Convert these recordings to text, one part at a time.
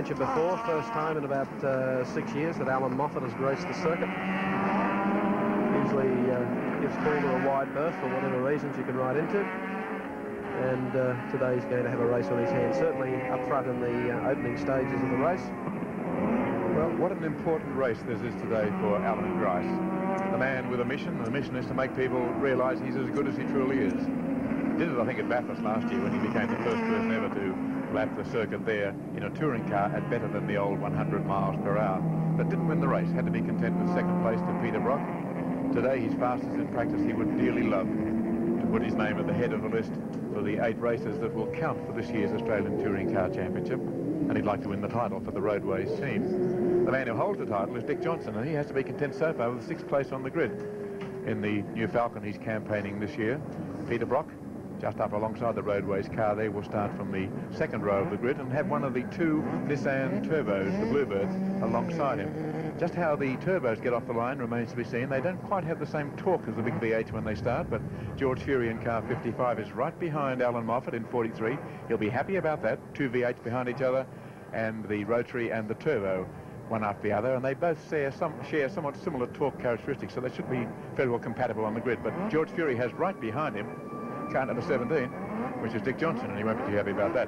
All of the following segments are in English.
mentioned before, first time in about 6 years that Alan Moffat has graced the circuit. Usually gives Calder a wide berth for whatever reasons you can ride into. And today he's going to have a race on his hands, certainly up front in the opening stages of the race. Well, what an important race this is today for Alan Grice. The man with a mission, and the mission is to make people realise he's as good as he truly is. He did it, I think, at Bathurst last year when he became the first person ever to lap the circuit there in a touring car at better than the old 100 miles per hour. But didn't win the race, had to be content with second place to Peter Brock. Today he's fastest in practice. He would dearly love to put his name at the head of the list for the 8 races that will count for this year's Australian Touring Car Championship. And he'd like to win the title for the Roadways team. The man who holds the title is Dick Johnson, and he has to be content so far with 6th place on the grid. In the new Falcon he's campaigning this year, Peter Brock, just up alongside the Roadways car there, will start from the 2nd row of the grid and have one of the 2 Nissan Turbos, the Bluebirds, alongside him. Just how the turbos get off the line remains to be seen. They don't quite have the same torque as the big V8s when they start, but George Fury in car 55 is right behind Alan Moffat in 43. He'll be happy about that. 2 V8s behind each other, and the rotary and the turbo one after the other, and they both share somewhat similar torque characteristics, so they should be fairly well compatible on the grid. But George Fury has right behind him car number 17, which is Dick Johnson, and he won't be too happy about that.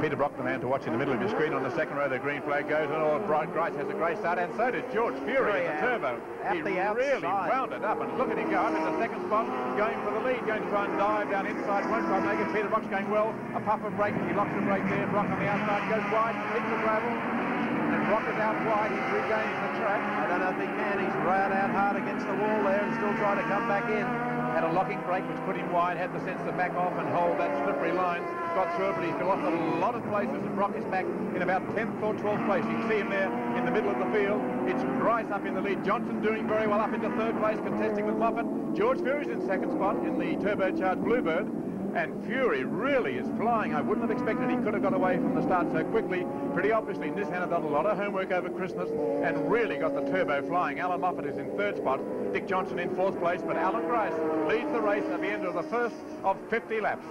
Peter Brock, the man to watch in the middle of your screen. On the 2nd row, the green flag goes, and all Bright Grice has a great start, and so did George Fury in the turbo. He really wound it up, and look at him go up in the 2nd spot, going for the lead, going to try and dive down inside, won't try and make it. Peter Brock's going well, a puff of brake, he locks the brake there. Brock on the outside goes wide, hits the gravel, and Brock is out wide. He's regaining the track. I don't know if he can. He's railed out hard against the wall there and still trying to come back in. Had a locking brake which put him wide, had the sense to back off and hold that slippery line. Got through it, but he's lost a lot of places, and Brock is back in about 10th or 12th place. You can see him there in the middle of the field. It's Grice up in the lead. Johnson doing very well up into 3rd place, contesting with Moffat. George Fury's in 2nd spot in the turbocharged Bluebird. And Fury really is flying. I wouldn't have expected he could have got away from the start so quickly. Pretty obviously, Nissan have done a lot of homework over Christmas and really got the turbo flying. Alan Moffat is in 3rd spot, Dick Johnson in 4th place, but Alan Grice leads the race at the end of the first of 50 laps.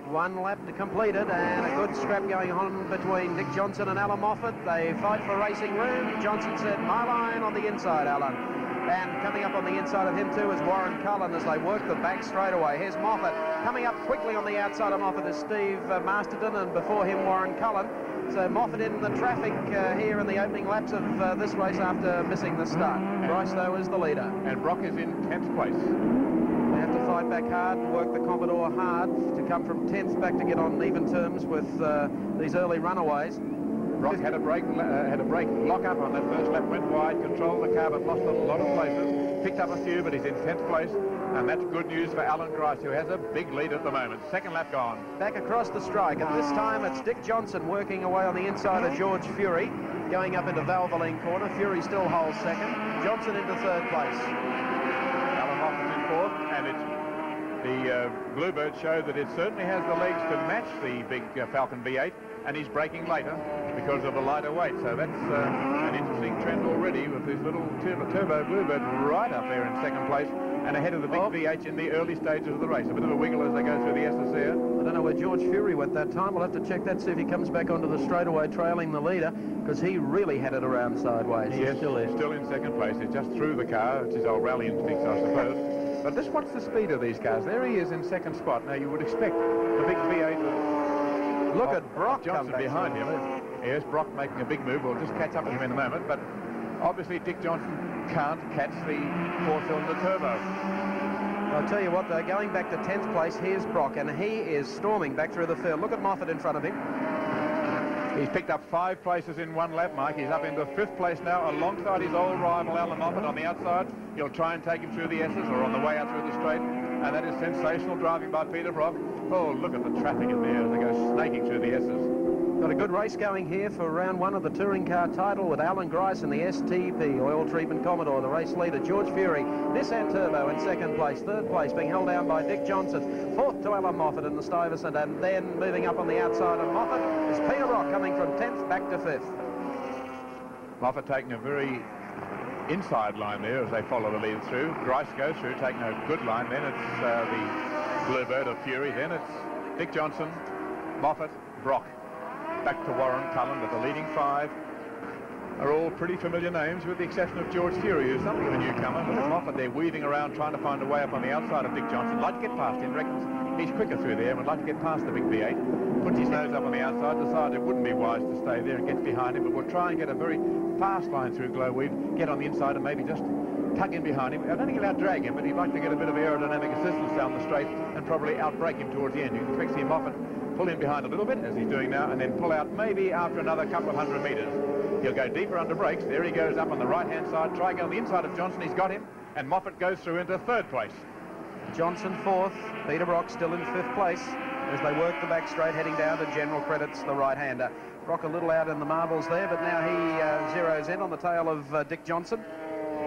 1 lap completed, and a good scrap going on between Dick Johnson and Alan Moffat. They fight for racing room. Johnson said, "My line on the inside, Alan." And coming up on the inside of him too is Warren Cullen as they work the back straight away. Here's Moffat. Coming up quickly on the outside of Moffat is Steve Masterton, and before him Warren Cullen. So Moffat in the traffic here in the opening laps of this race after missing the start. Grice though is the leader. And Brock is in 10th place. They have to fight back hard and work the Commodore hard to come from 10th back to get on even terms with these early runaways. Brock had a brake lock up on that first lap, went wide, controlled the car, but lost a lot of places. Picked up a few, but he's in 10th place, and that's good news for Alan Grice, who has a big lead at the moment. 2nd lap gone. Back across the strike, and this time it's Dick Johnson working away on the inside of George Fury, going up into Valvoline corner. Fury still holds 2nd. Johnson into 3rd place. Alan Moffat's in 4th, and it's the Bluebird show that it certainly has the legs to match the big Falcon V8, and he's braking later because of the lighter weight. So that's an interesting trend already with this little turbo Bluebird right up there in 2nd place and ahead of the big V8 in the early stages of the race. A bit of a wiggle as they go through the S's there. I don't know where George Fury went that time. We'll have to check that, see if he comes back onto the straightaway trailing the leader, because he really had it around sideways. Yes, still in 2nd place. He's just through the car. It's his old rally instincts, I suppose. But just watch the speed of these cars. There he is in 2nd spot. Now you would expect the big V8. Look at Brock Johnson behind him. Yes, Brock making a big move. We'll just catch up with him in a moment. But obviously Dick Johnson can't catch the 4-cylinder turbo. I'll tell you what, though, going back to 10th place, here's Brock, and he is storming back through the field. Look at Moffat in front of him. He's picked up 5 places in 1 lap, Mike. He's up into 5th place now alongside his old rival Alan Moffat on the outside. He'll try and take him through the S's or on the way out through the straight. And that is sensational driving by Peter Brock. Oh, look at the traffic in there as they go snaking through the S's. Got a good race going here for round 1 of the touring car title with Alan Grice and the STP Oil Treatment Commodore, the race leader. George Fury, Nissan Turbo in 2nd place. 3rd place being held down by Dick Johnson. 4th to Alan Moffat in the Stuyvesant, and then moving up on the outside of Moffat is Peter Brock coming from 10th back to 5th. Moffat taking a very inside line there as they follow the lead through. Grice goes through, taking a good line. Then it's the Bluebird of Fury. Then it's Dick Johnson, Moffat, Brock. back to Warren Cullen, but the leading 5 are all pretty familiar names, with the exception of George Fury, who's something of a newcomer. Look at Moffat there, weaving around, trying to find a way up on the outside of Dick Johnson. Like to get past him, reckons he's quicker through there, and would like to get past the big V8. Puts his nose up on the outside, decided it wouldn't be wise to stay there and gets behind him, but we'll try and get a very fast line through Glowweed, get on the inside and maybe just tuck in behind him. I don't think he'll out-drag him, but he'd like to get a bit of aerodynamic assistance down the straight and probably out-brake him towards the end. You can expect to see Moffat pull in behind a little bit, as he's doing now, and then pull out maybe after another couple of 100 metres. He'll go deeper under brakes. There he goes up on the right-hand side, trying on the inside of Johnson. He's got him, and Moffat goes through into 3rd place. Johnson 4th, Peter Brock still in 5th place as they work the back straight, heading down to general credits, the right-hander. Brock a little out in the marbles there, but now he zeroes in on the tail of Dick Johnson.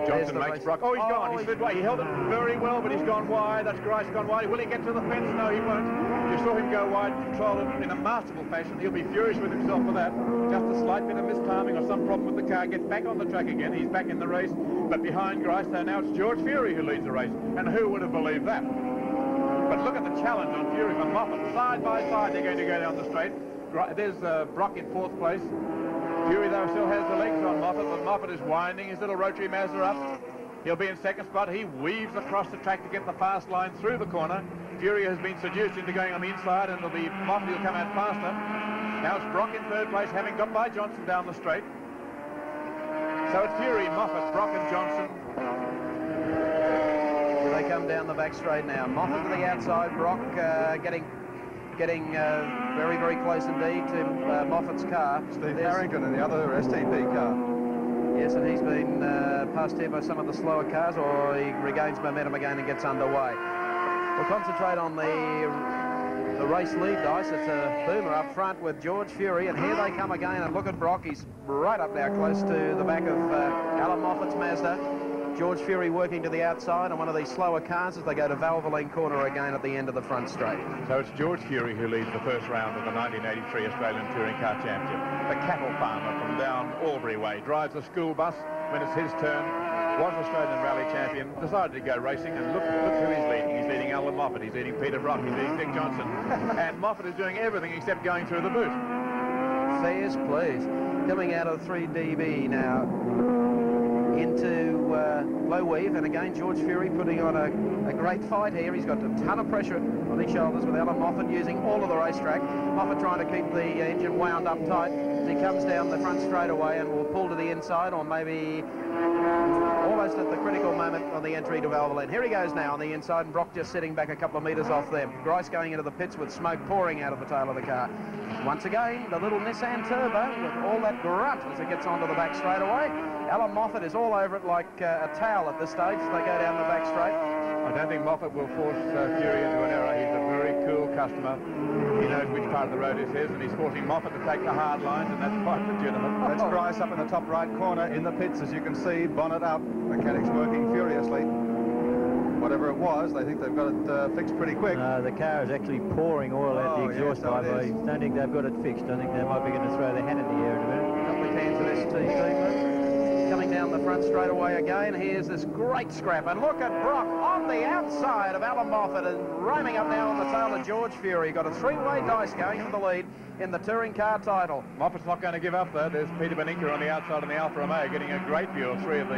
Johnson makes Brock. Oh, he's gone. He slid away. He held it very well, but he's gone wide. That's Grice gone wide. Will he get to the fence? No, he won't. You saw him go wide, control it in a masterful fashion. He'll be furious with himself for that. Just a slight bit of mistiming or some problem with the car. Gets back on the track again. He's back in the race, but behind Grice. So now it's George Fury who leads the race. And who would have believed that? But look at the challenge on Fury from Moffat. Side by side, they're going to go down the straight. There's Brock in 4th place. Fury, though, still has the legs on Moffat, but Moffat is winding his little rotary Mazda up. He'll be in 2nd spot. He weaves across the track to get the fast line through the corner. Fury has been seduced into going on the inside, and it'll be Moffat who'll come out faster. Now it's Brock in 3rd place, having got by Johnson down the straight. So it's Fury, Moffat, Brock and Johnson. They come down the back straight now. Moffat to the outside, Brock getting very, very close indeed to Moffat's car. Steve Harrington in the other STP car. Yes, and he's been passed here by some of the slower cars, or he regains momentum again and gets underway. We'll concentrate on the race lead dice. It's a boomer up front with George Fury, and here they come again, and look at Brock. He's right up now close to the back of Alan Moffat's Mazda. George Fury working to the outside on one of these slower cars as they go to Valvoline corner again at the end of the front straight. So it's George Fury who leads the first round of the 1983 Australian Touring Car Championship. The cattle farmer from down Albury way drives a school bus when it's his turn. Was Australian Rally Champion, decided to go racing, and look who he's leading. He's leading Alan Moffat, he's leading Peter Brock, he's leading Dick Johnson. And Moffat is doing everything except going through the boot. Fairs, please. Coming out of 3DB now into low weave, and again George Fury putting on a great fight here. He's got a ton of pressure on his shoulders with Alan Moffat using all of the racetrack. Moffat trying to keep the engine wound up tight as he comes down the front straightaway and will pull to the inside, or maybe almost at the critical moment on the entry to Valvoline. Here he goes now on the inside, and Brock just sitting back a couple of metres off them. Grice going into the pits with smoke pouring out of the tail of the car. Once again, the little Nissan Turbo with all that grunt as it gets onto the back straightaway. Alan Moffat is all over it like a towel at this stage as they go down the back straight. I don't think Moffat will force Fury into an error. He's a very cool customer. He knows which part of the road is his, and he's forcing Moffat to take the hard lines, and that's quite legitimate. That's Grice up in the top right corner in the pits, as you can see, bonnet up, mechanics working furiously. Whatever it was, they think they've got it fixed pretty quick. The car is actually pouring oil out the exhaust pipe. I don't think they've got it fixed. I think they might be going to throw their hand in the air in a minute. A couple of cans of STP. Coming down the front straight away again. Here's this great scrap, and look at Brock on the outside of Alan Moffat and roaming up now on the tail of George Fury. Got a 3-way dice going for the lead in the touring car title. Moffat's not going to give up though. There's Peter Beninka on the outside of the Alfa Romeo getting a great view of 3 of the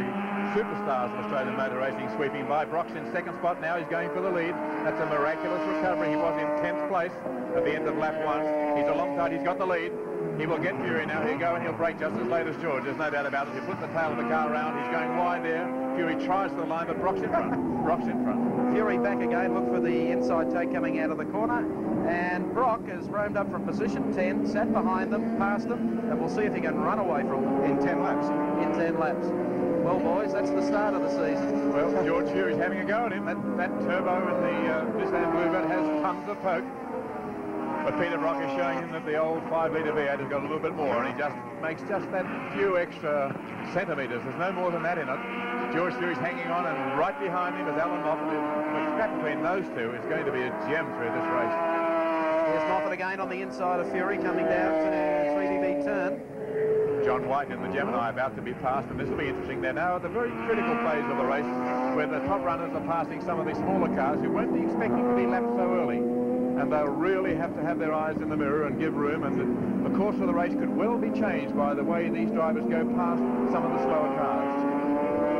superstars of Australian motor racing sweeping by. Brock's in 2nd spot now. He's going for the lead. That's a miraculous recovery. He was in 10th place at the end of lap 1. He's alongside. He's got the lead. He will get Fury now. He'll go and he'll brake just as late as George. There's no doubt about it. He'll put the tail of the car around. He's going wide there. Fury tries for the line, but Brock's in front. Brock's in front. Fury back again. Look for the inside take coming out of the corner. And Brock has roamed up from position 10, sat behind them, past them, and we'll see if he can run away from them. In 10 laps. In 10 laps. Well, boys, that's the start of the season. Well, George Fury's having a go at him. That turbo in the Nissan Bluebird has tons of poke. But Peter Brock is showing him that the old 5-litre V8 has got a little bit more, and he just makes just that few extra centimetres. There's no more than that in it. George Fury's hanging on, and right behind him is Alan Moffat. The scrap between those two is going to be a gem through this race. Here's Moffat again on the inside of Fury, coming down to 3DB turn. John White and the Gemini about to be passed, and this will be interesting. They're now at the very critical phase of the race where the top runners are passing some of the smaller cars who won't be expecting to be lapped so early. and they'll really have to have their eyes in the mirror and give room, and the course of the race could well be changed by the way these drivers go past some of the slower cars.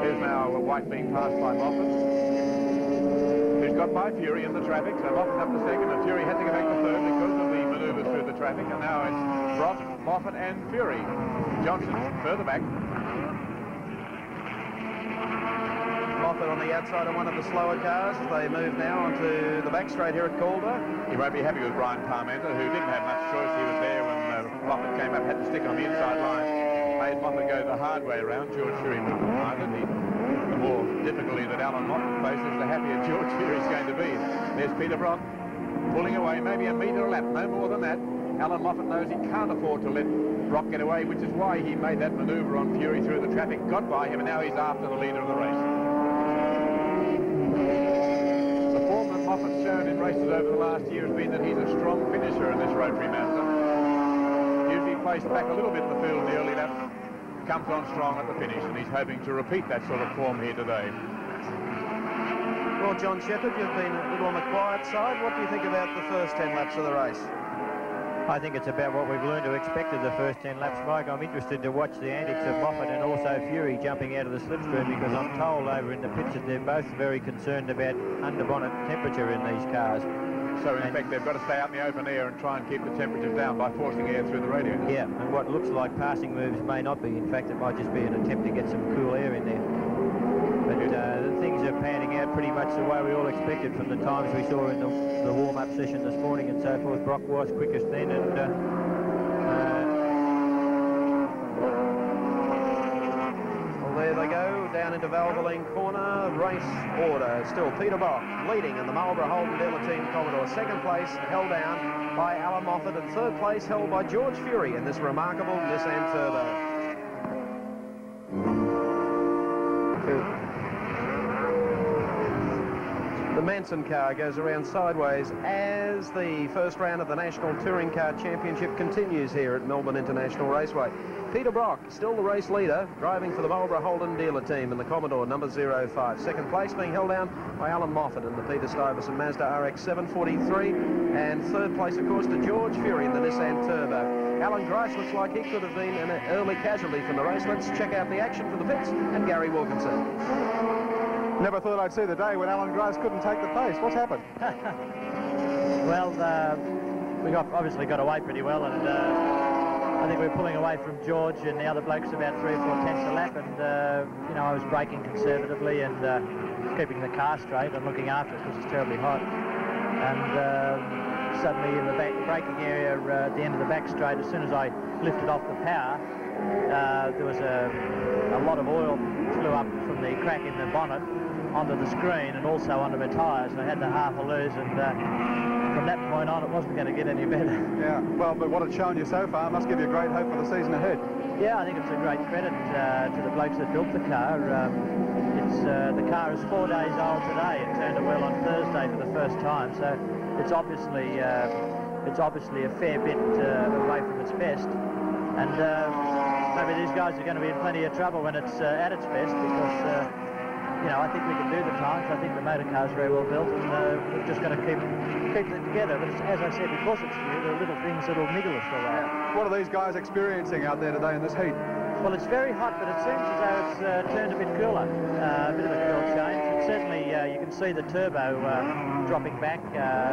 Here's now White being passed by Moffat, who's got by Fury in the traffic, so Moffat's up to second, and Fury had to go back to third because of the manoeuvres through the traffic, and now it's Brock, Moffat and Fury. Johnson further back. Moffat on the outside of one of the slower cars. They move now onto the back straight here at Calder. He won't be happy with Brian Parmenter, who didn't have much choice. He was there when Moffat came up, had to stick on the inside line. Made Moffat go the hard way around. George Fury wouldn't mind it. The more difficulty that Alan Moffat faces, the happier George Fury's going to be. There's Peter Brock pulling away, maybe a metre a lap, no more than that. Alan Moffat knows he can't afford to let Brock get away, which is why he made that manoeuvre on Fury through the traffic, got by him, and now he's after the leader of the race. The form that Moffat's shown in races over the last year has been that he's a strong finisher in this Rotary Marathon. Usually placed back a little bit in the field in the early lap, comes on strong at the finish, and he's hoping to repeat that sort of form here today. Well, John Shepherd, you've been a little on the quiet side. What do you think about the first 10 laps of the race? I think it's about what we've learned to expect of the first 10 laps, Mike. I'm interested to watch the antics of Moffat and also Fury jumping out of the slipstream, because I'm told over in the pits that they're both very concerned about under-bonnet temperature in these cars. So in effect, they've got to stay out in the open air and try and keep the temperatures down by forcing air through the radiators. Yeah, and what looks like passing moves may not be. In fact, it might just be an attempt to get some cool air in there. But things are panning out pretty much the way we all expected from the times we saw in the warm-up session this morning and so forth. Brock was quickest then, and well, there they go, down into Valvoline corner. Race order, still Peter Brock leading in the Marlborough Holden dealer team Commodore. Second place held down by Alan Moffat, and third place held by George Fury in this remarkable Nissan Turbo. The Manson car goes around sideways as the first round of the National Touring Car Championship continues here at Melbourne International Raceway. Peter Brock, still the race leader, driving for the Marlborough Holden dealer team in the Commodore number 05. Second place being held down by Alan Moffat in the Peter Stuyvesant Mazda RX 743. And third place, of course, to George Fury in the Nissan Turbo. Alan Grice looks like he could have been an early casualty from the race. Let's check out the action from the pits and Gary Wilkinson. Never thought I'd see the day when Alan Grice couldn't take the pace. What's happened? Well, we obviously got away pretty well, and I think we're pulling away from George and the other blokes about 3 or 4 tenths a lap, and you know, I was braking conservatively and keeping the car straight and looking after it because it's terribly hot. And suddenly in the braking area at the end of the back straight, as soon as I lifted off the power, there was a lot of oil flew up from the crack in the bonnet onto the screen and also onto my tyres. I had the half a lose, and from that point on it wasn't going to get any better. Yeah, well, but what it's shown you so far must give you great hope for the season ahead. Yeah, I think it's a great credit to the blokes that built the car. The car is 4 days old today. It turned a wheel on Thursday for the first time, so it's obviously a fair bit away from its best. And maybe these guys are going to be in plenty of trouble when it's at its best, because you know, I think we can do the times. I think the motor car's very well built, and we're just going to keep it together. But it's, as I said, because it's new, there are little things that will niggle us for a while. What are these guys experiencing out there today in this heat? Well, it's very hot, but it seems as though it's turned a bit cooler. A bit of a cool change. And certainly, you can see the turbo dropping back.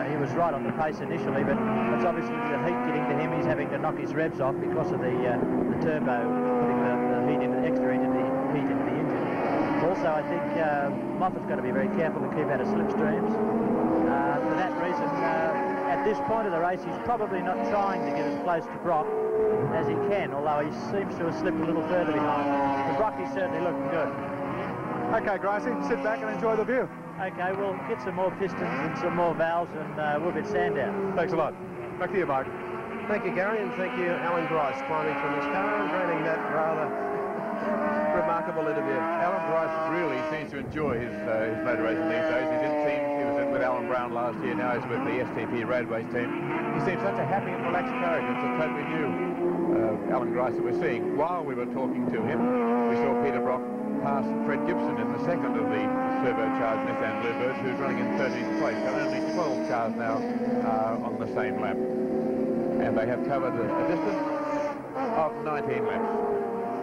He was right on the pace initially, but it's obviously the heat getting to him. He's having to knock his revs off because of the turbo putting the heat into the extra heat into the engine. Also, I think Moffat's got to be very careful to keep out of slipstreams. For that reason, at this point of the race, he's probably not trying to get as close to Brock as he can, although he seems to have slipped a little further behind. But Brock is certainly looking good. Okay, Gricey, sit back and enjoy the view. Okay, we'll get some more pistons and some more valves, and we'll get sand out. Thanks a lot. Back to you, Mark. Thank you, Gary, and thank you, Alan Grice, climbing from his car and granting that rather remarkable interview. Alan Grice really seems to enjoy his motor racing these days. He's in teams. He was with Alan Brown last year. Now he's with the STP Roadways team. He seems such a happy and relaxed character. It's a totally new Alan Grice that we're seeing. While we were talking to him, we saw Peter Brock past Fred Gibson in the second of the turbocharged Nissan Bluebirds, who's running in 13th place. So only 12 cars now on the same lap. And they have covered a distance of 19 laps.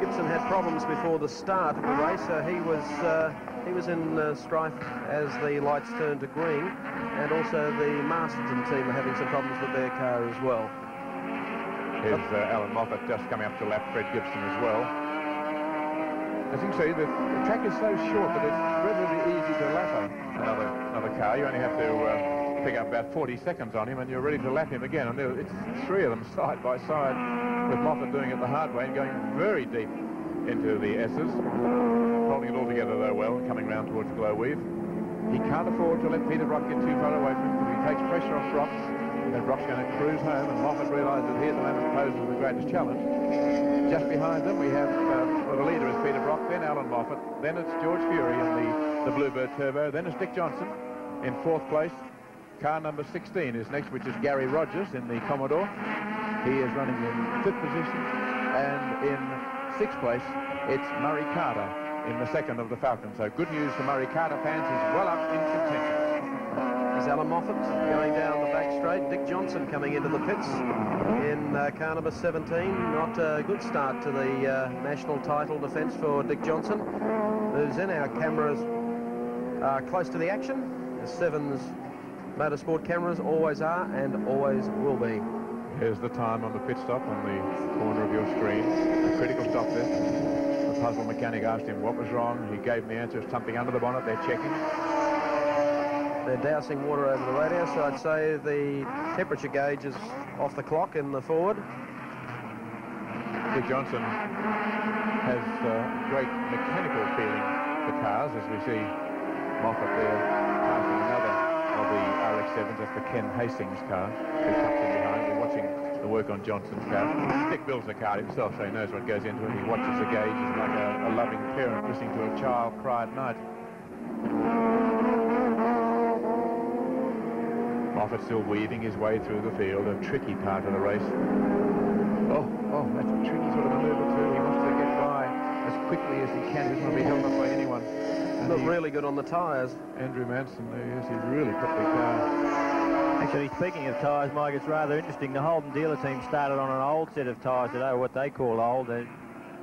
Gibson had problems before the start of the race. He was in strife as the lights turned to green, and also the Masterton team are having some problems with their car as well. Here's Alan Moffat just coming up to lap Fred Gibson as well. As you can see, the track is so short that it's relatively easy to lap another car. You only have to pick up about 40 seconds on him and you're ready to lap him again. And it's three of them side by side, with Moffat doing it the hard way and going very deep into the S's. Holding it all together though well, coming round towards Glow Weave. He can't afford to let Peter Brock get too far away from him because he takes pressure off Brock. And Brock's going to cruise home, and Moffat realises that he at the moment poses the greatest challenge. Just behind them we have, the leader is Peter Brock, then Alan Moffat, then it's George Fury in the Bluebird Turbo, then it's Dick Johnson in 4th place. Car number 16 is next, which is Gary Rogers in the Commodore. He is running in 5th position, and in 6th place it's Murray Carter in the 2nd of the Falcon. So good news for Murray Carter fans, he's well up in contention. Is Alan Moffat going down the back straight. Dick Johnson coming into the pits in car number 17. Not a good start to the national title defence for Dick Johnson, who's in our cameras close to the action, as Seven's motorsport cameras always are and always will be. Here's the time on the pit stop on the corner of your screen. A critical stop there. The puzzle mechanic asked him what was wrong. He gave him the answer, something under the bonnet. They're checking. They're dousing water over the radio, so I'd say the temperature gauge is off the clock in the forward. Dick Johnson has great mechanical feeling for cars, as we see Moffat there passing another of the RX-7s. That's the Ken Hastings car, who tucks in behind. We're watching the work on Johnson's car. Dick builds the car himself, so he knows what goes into it. He watches the gauges like a loving parent listening to a child cry at night. Moffat still weaving his way through the field, a tricky part of the race. Oh, that's a tricky sort of manoeuvre too. He wants to get by as quickly as he can. He doesn't want to be held up by anyone. Look really good on the tyres. Andrew Manson, yes, he really put the car. Actually, speaking of tyres, Mike, it's rather interesting. The Holden dealer team started on an old set of tyres today, what they call old.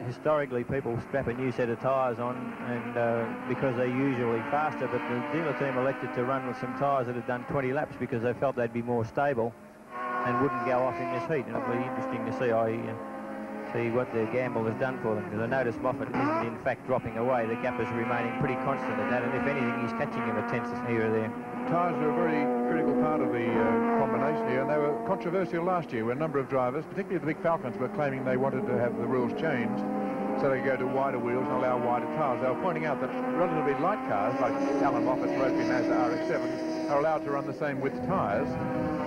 Historically, people strap a new set of tyres on, and because they're usually faster, but the dealer team elected to run with some tyres that had done 20 laps because they felt they'd be more stable and wouldn't go off in this heat. And it'll be interesting to see what their gamble has done for them, because I notice Moffat isn't in fact dropping away. The gap is remaining pretty constant at that, and if anything, he's catching him a tenth here or there. Tyres are a very critical part of the combination here, and they were controversial last year, where a number of drivers, particularly the big Falcons, were claiming they wanted to have the rules changed so they go to wider wheels and allow wider tyres. They were pointing out that relatively light cars, like Alan Moffat's Rotary Mazda RX-7, are allowed to run the same width tyres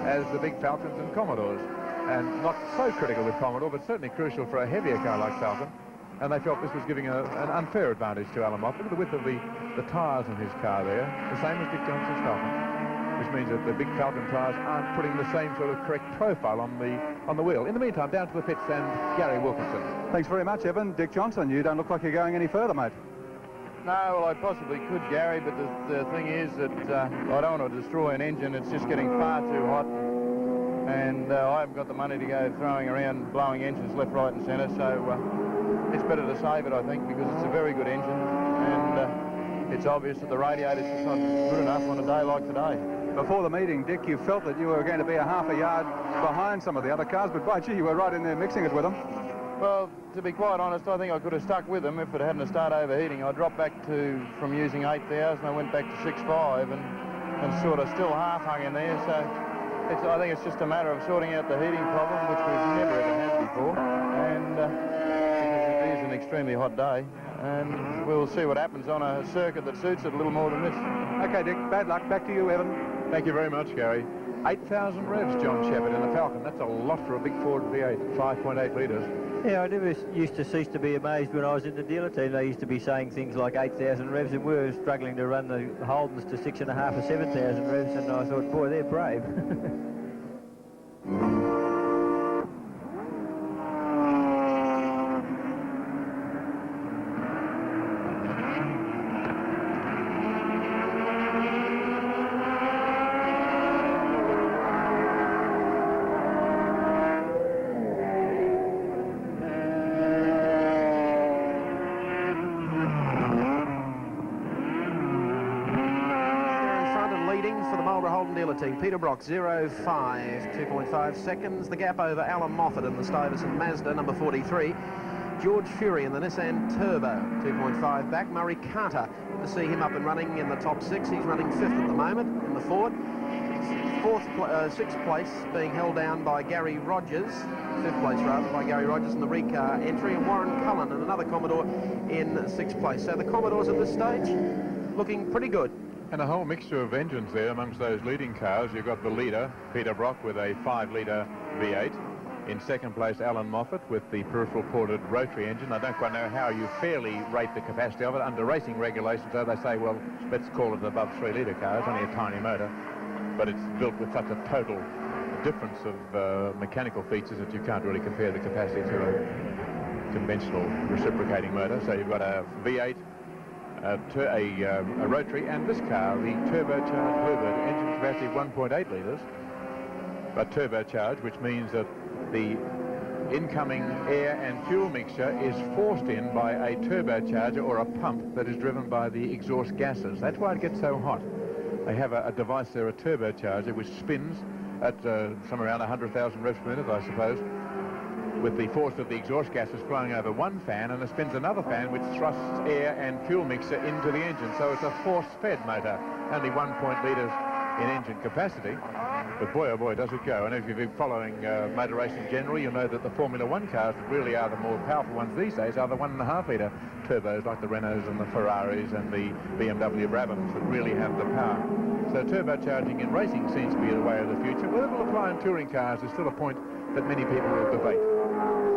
as the big Falcons and Commodores. And not so critical with Commodore, but certainly crucial for a heavier car like Falcon. And they felt this was giving an unfair advantage to Alan Moffat. Look at the width of the tyres in his car there, the same as Dick Johnson's Falcon, which means that the big Falcon tyres aren't putting the same sort of correct profile on the wheel. In the meantime, down to the pits and Gary Wilkinson. Thanks very much, Evan. Dick Johnson, you don't look like you're going any further, mate. No, well, I possibly could, Gary, but the thing is that I don't want to destroy an engine. It's just getting far too hot. And I haven't got the money to go throwing around blowing engines left, right and centre, so it's better to save it, I think, because it's a very good engine, and it's obvious that the radiator's just not good enough on a day like today. Before the meeting, Dick, you felt that you were going to be a half a yard behind some of the other cars, but by gee, you were right in there mixing it with them. Well, to be quite honest, I think I could have stuck with them if it hadn't started overheating. I dropped back from using 8,000, I went back to 6.5 and sort of still half hung in there, so I think it's just a matter of sorting out the heating problem, which we've never ever had before, and because it is an extremely hot day, and we'll see what happens on a circuit that suits it a little more than this. Okay, Dick, bad luck. Back to you, Evan. Thank you very much, Gary. 8,000 revs, John Shepherd, in the Falcon. That's a lot for a big Ford V8, 5.8 litres. Yeah, I never used to cease to be amazed when I was in the dealer team. They used to be saying things like 8,000 revs, and we were struggling to run the Holdens to 6.5 or 7,000 revs, and I thought, boy, they're brave. Marlborough Holden dealer team. Peter Brock, 0.5, 2.5 seconds. The gap over Alan Moffat in the Stuyvesant Mazda, number 43. George Fury in the Nissan Turbo, 2.5 back. Murray Carter, to see him up and running in the top 6. He's running 5th at the moment in the Ford. Sixth place being held down by Gary Rogers, 5th place rather, by Gary Rogers in the Recar entry, and Warren Cullen and another Commodore in 6th place. So the Commodores at this stage looking pretty good. And a whole mixture of engines there amongst those leading cars. You've got the leader, Peter Brock, with a 5-litre V8. In second place, Alan Moffat with the peripheral ported rotary engine. I don't quite know how you fairly rate the capacity of it. Under racing regulations, though, they say, well, let's call it an above 3-litre car. It's only a tiny motor, but it's built with such a total difference of mechanical features that you can't really compare the capacity to a conventional reciprocating motor. So you've got a V8, a rotary, and this car, the turbocharged Bluebird, engine capacity of 1.8 litres, but turbocharged, which means that the incoming air and fuel mixture is forced in by a turbocharger or a pump that is driven by the exhaust gases. That's why it gets so hot. They have a device there, a turbocharger, which spins at somewhere around 100,000 revs per minute, I suppose, with the force of the exhaust gases flowing over one fan, and it spins another fan which thrusts air and fuel mixture into the engine. So it's a force-fed motor, only 1 litres in engine capacity. But boy, oh boy, does it go. And if you've been following motor racing generally, you'll know that the Formula 1 cars that really are the more powerful ones these days are the 1.5-litre turbos, like the Renaults and the Ferraris and the BMW Brabhams, that really have the power. So turbocharging in racing seems to be the way of the future. Whether it'll apply in touring cars is still a point that many people will debate.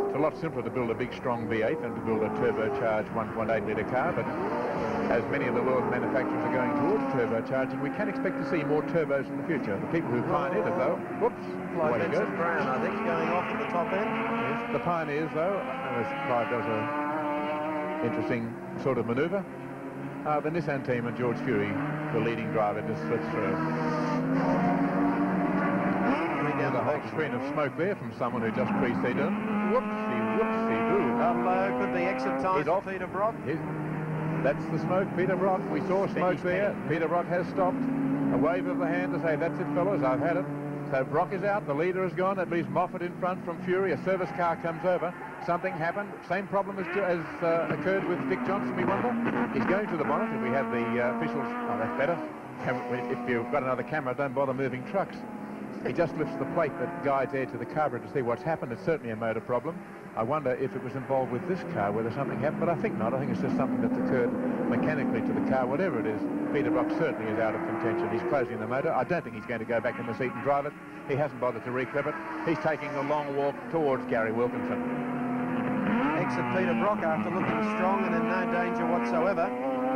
It's a lot simpler to build a big, strong V8 than to build a turbocharged 1.8-litre car, but as many of the world's manufacturers are going towards turbocharging, we can expect to see more turbos in the future. The people who pioneered it, though, whoops, Like Vincent Brown, I think, going off at the top end. Yes, the pioneers, though, as Clive does a interesting sort of manoeuvre. The Nissan team and George Fury, the leading driver, just slips through. There's a whole screen of smoke there from someone who just preceded him. Could be exit time for Peter Brock. That's the smoke, Peter Brock. We saw smoke there. Peter Brock has stopped. A wave of the hand to say, that's it, fellas, I've had it. So Brock is out, the leader is gone, at least Moffat in front from Fury. A service car comes over. Something happened. Same problem as occurred with Dick Johnson, we wonder. He's going to the bonnet. If we have the officials, oh, that's better. If you've got another camera, don't bother moving trucks. He just lifts the plate that guides air to the carburetor to see what's happened. It's certainly a motor problem. I wonder if it was involved with this car, whether something happened, but I think not. I think it's just something that's occurred mechanically to the car. Whatever it is, Peter Brock certainly is out of contention. He's closing the motor. I don't think he's going to go back in the seat and drive it. He hasn't bothered to reclip it. He's taking the long walk towards Gary Wilkinson. Exit Peter Brock after looking strong and in no danger whatsoever.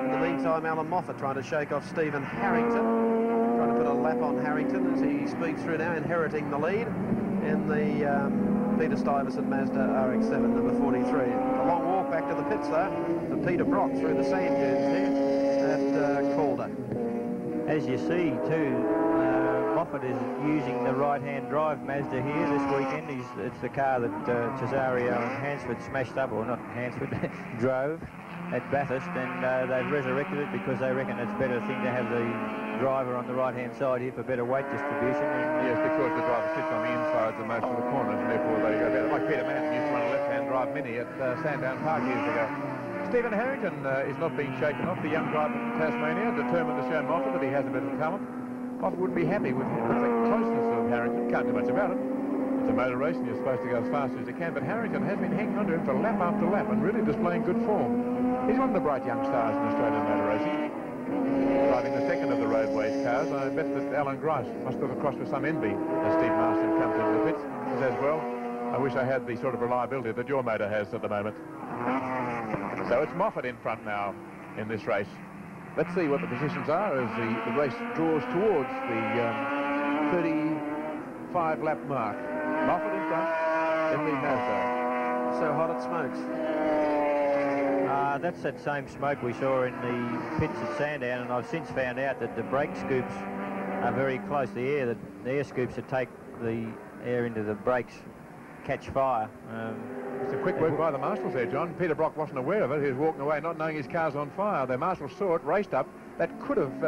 In the meantime, Alan Moffat trying to shake off Stephen Harrington. Trying to put a lap on Harrington as he speeds through now, inheriting the lead in the Peter Stuyvesant Mazda RX-7, number 43. A long walk back to the pits, though, for Peter Brock through the sand dunes there at Calder. As you see, too, Moffat is using the right-hand drive Mazda here this weekend. It's the car that Cesario and Hansford smashed up, or not Hansford, drove at Bathurst, and they've resurrected it because they reckon it's a better thing to have the driver on the right-hand side here for better weight distribution. And, yes, because the driver sits on the insides of most of the corners, and therefore they go better. Like Peter Mann used to run a left-hand drive Mini at Sandown Park years ago. Stephen Harrington is not being shaken off. The young driver from Tasmania, determined to show Moffat that he has a bit of talent. Moffat would be happy with the closeness of Harrington. Can't do much about it. It's a motor race, and you're supposed to go as fast as you can, but Harrington has been hanging on to him for lap after lap and really displaying good form. He's one of the bright young stars in Australian motor racing. Driving the second of the roadways cars. I bet that Alan Grice must look across with some envy as Steve Marston comes into the pits. He says, well, I wish I had the sort of reliability that your motor has at the moment. So it's Moffat in front now in this race. Let's see what the positions are as the race draws towards the 35-lap mark. Moffat in front in the Mazda. So hot it smokes. That's that same smoke we saw in the pits at Sandown, and I've since found out that the brake scoops are very close. The air scoops that take the air into the brakes catch fire. It's a quick work by the marshals there, John. Peter Brock wasn't aware of it. He was walking away not knowing his car's on fire. The marshals saw it, raced up. That could have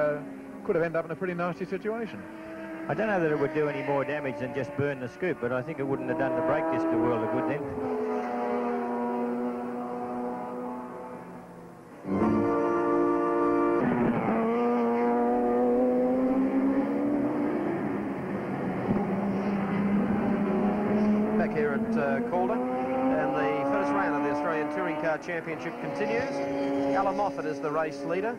could have ended up in a pretty nasty situation. I don't know that it would do any more damage than just burn the scoop, but I think it wouldn't have done the brake disc a world of good then. Back here at Calder, and the first round of the Australian Touring Car Championship continues. Alan Moffat is the race leader,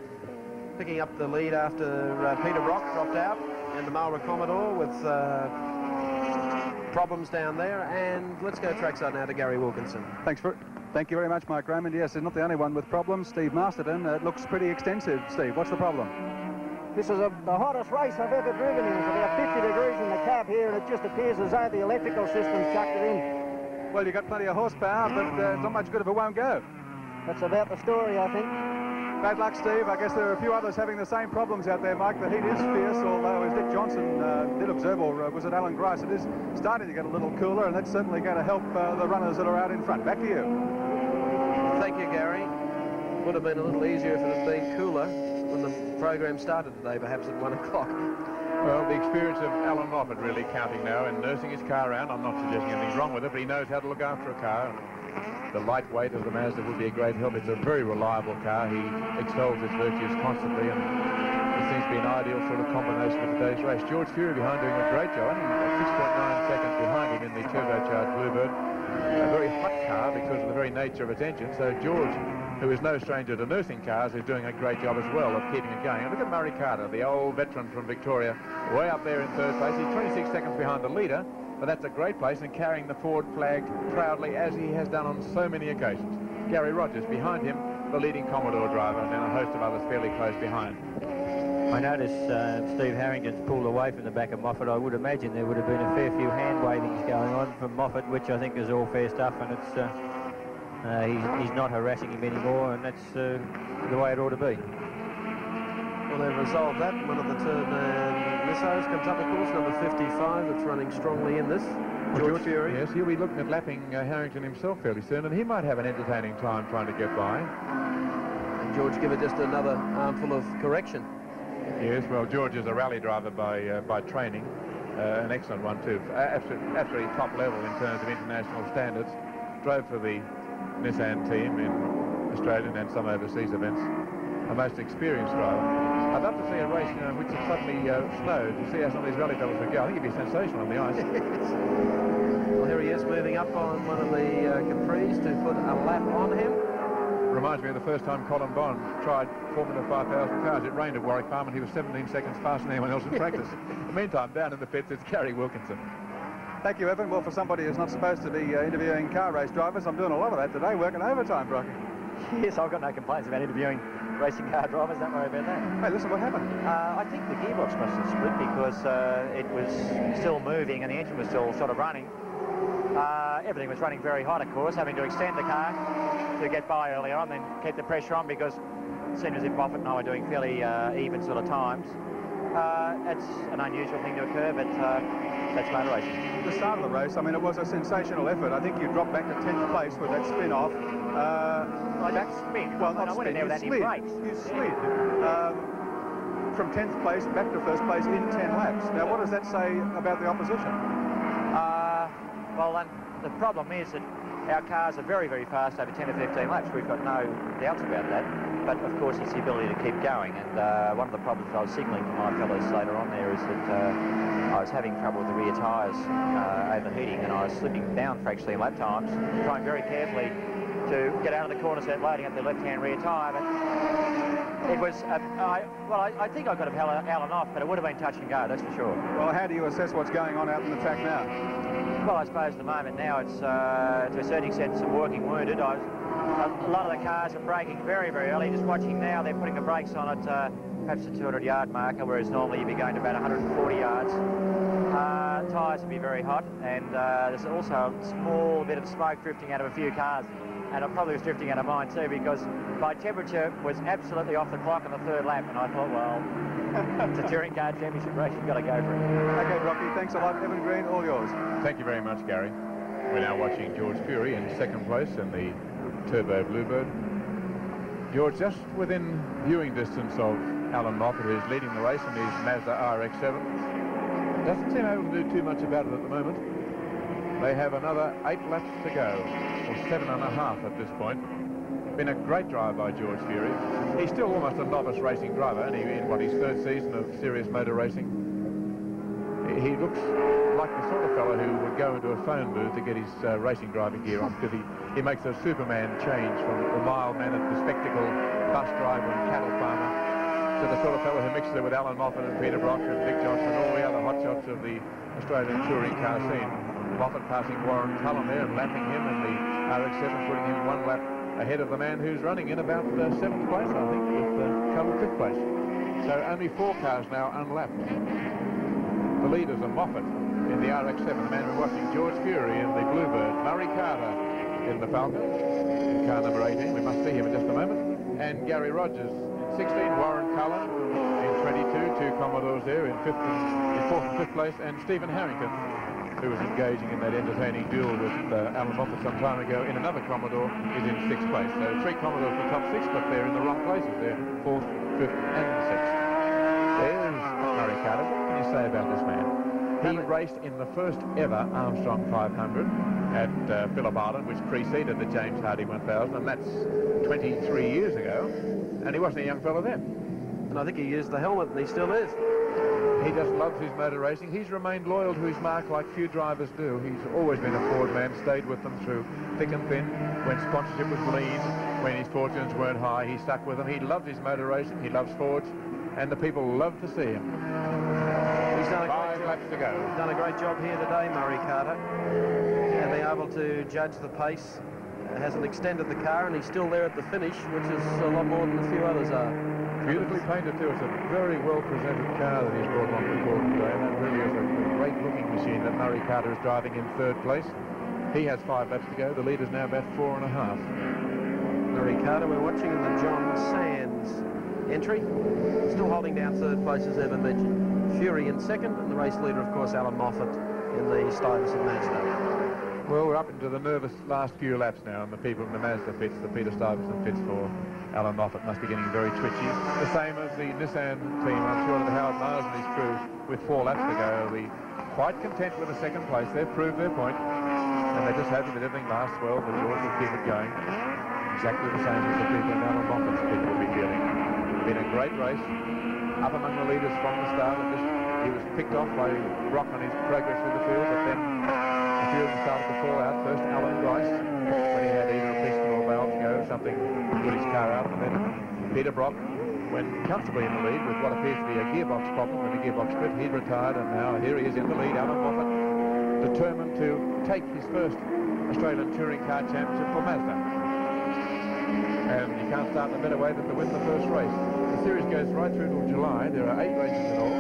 picking up the lead after Peter Brock dropped out, and the Marlborough Commodore with problems down there. And let's go trackside now to Gary Wilkinson. Thank you very much, Mike Raymond. Yes, he's not the only one with problems. Steve Masterton, it looks pretty extensive. Steve, what's the problem? This is the hottest race I've ever driven in. It's about 50 degrees in the cab here, and it just appears as though the electrical system's chucked it in. Well, you've got plenty of horsepower, but it's not much good if it won't go. That's about the story, I think. Bad luck, Steve. I guess there are a few others having the same problems out there, Mike. The heat is fierce, although, as Dick Johnson did observe, or was it Alan Grice, it is starting to get a little cooler, and that's certainly going to help the runners that are out in front. Back to you. Thank you, Gary. Would have been a little easier if it had been cooler when the program started today, perhaps at 1 o'clock. Well, the experience of Alan Moffat really counting now and nursing his car around. I'm not suggesting anything wrong with it, but he knows how to look after a car. The lightweight of the Mazda would be a great help. It's a very reliable car. He extols its virtues constantly, and it seems to be an ideal sort of combination for today's race. George Fury behind doing a great job. Only 6.9 seconds behind him in the turbocharged Bluebird. A very hot car because of the very nature of its engine. So George, who is no stranger to nursing cars, is doing a great job as well of keeping it going. And look at Murray Carter, the old veteran from Victoria, way up there in third place. He's 26 seconds behind the leader, but that's a great place, and carrying the Ford flag proudly, as he has done on so many occasions. Gary Rogers behind him, the leading Commodore driver, and then a host of others fairly close behind. I noticed Steve Harrington's pulled away from the back of Moffat. I would imagine there would have been a fair few hand wavings going on from Moffat, which I think is all fair stuff, and it's he's not harassing him anymore, and that's the way it ought to be. Well, they've resolved that. One of the turn missos comes up, of course, number 55, that's running strongly in this. George Fury. Yes, he'll be looking at lapping Harrington himself fairly soon, and he might have an entertaining time trying to get by. And George give it just another armful of correction. Yes, well, George is a rally driver by training, an excellent one too, absolutely top level in terms of international standards. Drove for the Nissan team in Australian and some overseas events. A most experienced driver. I'd love to see a race which has suddenly snowed to see how some of these rally drivers would go. I think it'd be sensational on the ice. Well, here he is moving up on one of the Capris to put a lap on him. Reminds me of the first time Colin Bond tried Formula 5000 cars. It rained at Warwick Farm and he was 17 seconds faster than anyone else in practice. In the meantime, down in the pits, it's Gary Wilkinson. Thank you, Evan. Well, for somebody who's not supposed to be interviewing car race drivers, I'm doing a lot of that today, working overtime, Brocky. Yes, I've got no complaints about interviewing racing car drivers. Don't worry about that. Hey, listen, what happened? I think the gearbox must have split because it was still moving and the engine was still sort of running. Everything was running very hot, of course, having to extend the car to get by earlier on, then keep the pressure on because it seemed as if Moffat and I were doing fairly even sort of times. It's an unusual thing to occur, but that's motor racing. The start of the race, I mean, it was a sensational effort. I think you dropped back to 10th place with that spin-off. I don't spin. Well, not I went in there spin, without any brakes. You slid from 10th place back to first place in 10 laps. Now, what does that say about the opposition? Well, the problem is that our cars are very, very fast over 10 or 15 laps. We've got no doubts about that. But, of course, it's the ability to keep going. And one of the problems I was signalling to my fellows later on there is that I was having trouble with the rear tyres overheating, and I was slipping down fractionally in lap times, trying very carefully to get out of the corner set loading at the left-hand rear tyre. But it was, I think I could have held Alan off, but it would have been touch and go, that's for sure. Well, how do you assess what's going on out in the track now? Well, I suppose at the moment now it's, to a certain extent, some working wounded. A lot of the cars are braking very, very early. Just watching now, they're putting the brakes on at perhaps the 200-yard marker, whereas normally you'd be going to about 140 yards. Tyres would be very hot, and there's also a small bit of smoke drifting out of a few cars. And it probably was drifting out of mine too, because my temperature was absolutely off the clock on the third lap, and I thought, well, it's a touring car championship race, you've got to go for it. Okay, Rocky, thanks a lot. Evan Green, all yours. Thank you very much, Gary. We're now watching George Fury in second place in the Turbo Bluebird. George, just within viewing distance of Alan Moffat, who's leading the race in his Mazda RX-7. Doesn't seem able to do too much about it at the moment. They have another 8 laps to go, or 7.5 at this point. Been a great drive by George Fury. He's still almost a novice racing driver, only in his third season of serious motor racing. He looks like the sort of fellow who would go into a phone booth to get his racing driving gear on, because he makes a Superman change from the mild-mannered, bespectacled bus driver and cattle farmer to the sort of fellow who mixes it with Alan Moffat and Peter Brock and Dick Johnson and all the other hotshots of the Australian touring car scene. Moffat passing Warren Cullen there and lapping him in the RX-7, putting him 1 lap ahead of the man who's running in about 7th place, I think, with Cullen 5th place. So only 4 cars now unlapped. The leaders are Moffat in the RX-7, the man we're watching, George Fury in the Bluebird, Murray Carter in the Falcon, in car number 18, we must see him in just a moment, and Gary Rogers in 16, Warren Cullen in 22, 2 Commodores there in 4th and 5th place, and Stephen Harrington, who was engaging in that entertaining duel with Alan Moffat some time ago in another Commodore, is in 6th place. So 3 Commodores for the top 6, but they're in the wrong places. They're 4th, 5th and 6th. There's Murray Carter. What can you say about this man? He raced in the first ever Armstrong 500 at Phillip Island, which preceded the James Hardy 1000, and that's 23 years ago. And he wasn't a young fellow then. And I think he used the helmet, and he still is. He just loves his motor racing. He's remained loyal to his mark like few drivers do. He's always been a Ford man, stayed with them through thick and thin. When sponsorship was lean, when his fortunes weren't high, he stuck with them. He loves his motor racing. He loves Fords, and the people love to see him. He's done a 5 laps to go. Done a great job here today, Murray Carter, and being able to judge the pace. Hasn't extended the car, and he's still there at the finish, which is a lot more than a few others are. Beautifully painted too. It's a very well presented car that he's brought on the court today. That really is a great looking machine that Murray Carter is driving in 3rd place. He has 5 laps to go. The leader's now about 4.5. Murray Carter, we're watching in the John Sands entry, still holding down 3rd place, as Evan mentioned. Fury in 2nd, and the race leader, of course, Alan Moffat in the Stuyvesant Mazda. Well, we're up into the nervous last few laps now, and the people in the Mazda pits, the Peter Stuyvesant pits for Alan Moffat, must be getting very twitchy. The same as the Nissan team. I'm sure that Howard Mars and his crew, with 4 laps to go, will be quite content with the 2nd place. They've proved their point, and they're just hoping that everything lasts well, that George will keep it going. Exactly the same as the people in Alan Moffat's pit will be feeling. It's been a great race, up among the leaders from the start. He was picked off by Brock on his progress through the field, but then a few of them started to fall out. First, Alan Grice, when he had either a piston or a valve to go, something put his car out, and then Peter Brock went comfortably in the lead with what appears to be a gearbox problem. When the gearbox split, he retired, and now here he is in the lead. Alan Moffat, determined to take his first Australian Touring Car Championship for Mazda. And you can't start in a better way than to win the first race. The series goes right through till July. There are 8 races in all.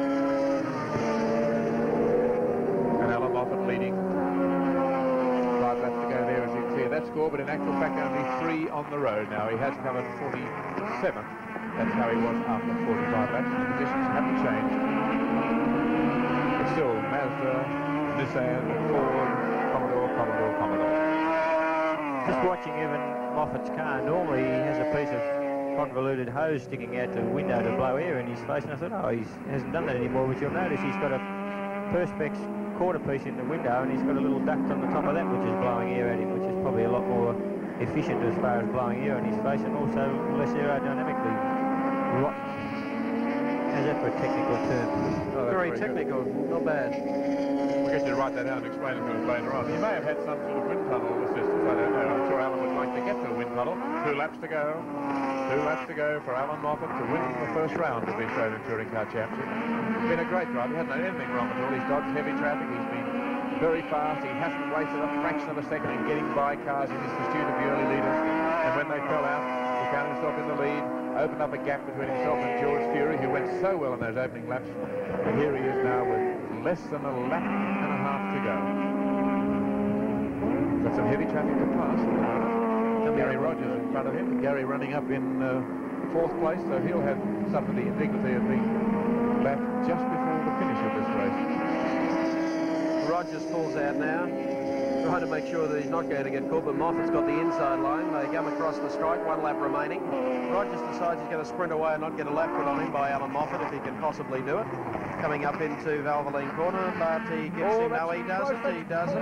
And Alan Moffat leading. 5 laps to go there as you clear that score, but in actual fact only 3 on the road now. He has covered 47th. That's how he was after 45 laps. The positions haven't changed. It's still Mazda, Nissan, Ford, Commodore. Just watching Evan Moffat's car, normally he has a piece of convoluted hose sticking out the window to blow air in his face, and I thought, oh, he hasn't done that anymore, but you'll notice he's got a Perspex quarter piece in the window, and he's got a little duct on the top of that which is blowing air at him, which is probably a lot more efficient as far as blowing air in his face, and also less aerodynamically rotten. How's that for a technical term? Oh, very technical, not bad. We'll get you to write that down and explain it to us later on. He may have had some sort of wind tunnel assistance, I don't know. I'm sure Alan would like to get to the wind tunnel. 2 laps to go. 2 laps to go for Alan Moffat to win the first round of the Australian Touring Car Championship. It's been a great drive. He hasn't done anything wrong at all. He's dodged heavy traffic. He's been very fast. He hasn't wasted a fraction of a second in getting by cars in his pursuit of the early leaders. And when they fell out, he found himself in the lead, opened up a gap between himself and George Fury, who went so well in those opening laps. And here he is now with less than a lap and a half to go. Got some heavy traffic to pass. Gary Rogers in front of him. Gary running up in 4th place, so he'll have suffered the indignity of being lap just before the finish of this race. Rogers falls out now. trying to make sure that he's not going to get caught, but Moffat's got the inside line. They come across the strike, 1 lap remaining. Rogers decides he's going to sprint away and not get a lap put on him by Alan Moffat if he can possibly do it. Coming up into Valvoline corner, but he gives him, no, he doesn't, he doesn't.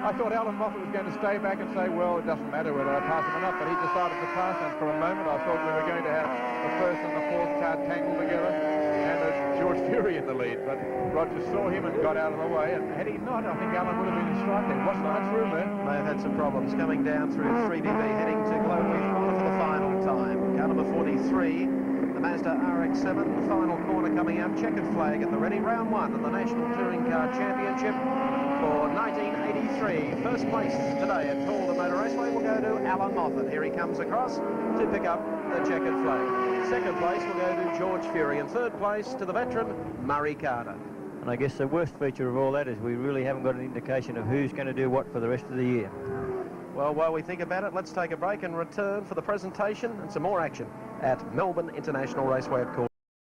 I thought Alan Moffat was going to stay back and say, well, it doesn't matter whether I pass him or not, but he decided to pass, and for a moment I thought we were going to have the first and the fourth car tangled together, and George Fury in the lead, but Rogers saw him and got out of the way, and had he not, I think Alan would have been in strike there. Wasn't much room there. They have had some problems coming down through 3DB, heading to Global corner for the final time. Car number 43, the Mazda RX-7, the final corner coming up. Checkered flag at the ready. Round 1 of the National Touring Car Championship for 1983. First place today at Calder Motor Raceway will go to Alan Moffat. Here he comes across to pick up the checkered flag. Second place will go to George Fury, and third place to the veteran Murray Calder. And I guess the worst feature of all that is we really haven't got an indication of who's going to do what for the rest of the year. Well, while we think about it, let's take a break and return for the presentation and some more action at Melbourne International Raceway at Calder.